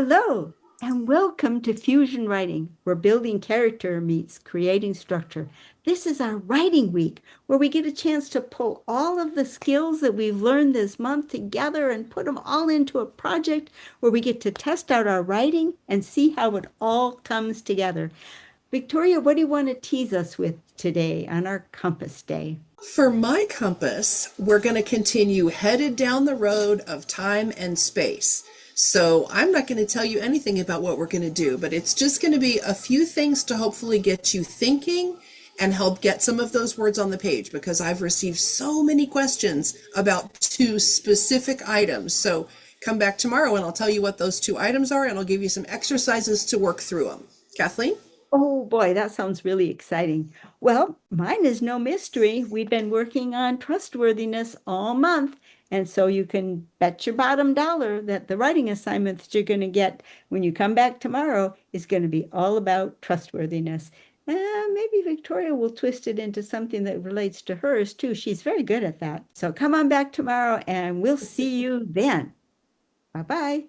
Hello, and welcome to Fusion Writing, where building character meets creating structure. This is our writing week, where we get a chance to pull all of the skills that we've learned this month together and put them all into a project where we get to test out our writing and see how it all comes together. Victoria, what do you want to tease us with today on our Compass Day? For my compass, we're going to continue headed down the road of time and space. So I'm not going to tell you anything about what we're going to do, but it's just going to be a few things to hopefully get you thinking and help get some of those words on the page, because I've received so many questions about two specific items. So come back tomorrow and I'll tell you what those two items are, and I'll give you some exercises to work through them. Kathleen? Oh boy, that sounds really exciting. Well, mine is no mystery. We've been working on trustworthiness all month. And so you can bet your bottom dollar that the writing assignment that you're going to get when you come back tomorrow is going to be all about trustworthiness. Maybe Victoria will twist it into something that relates to hers too. She's very good at that. So come on back tomorrow and we'll see you then. Bye-bye.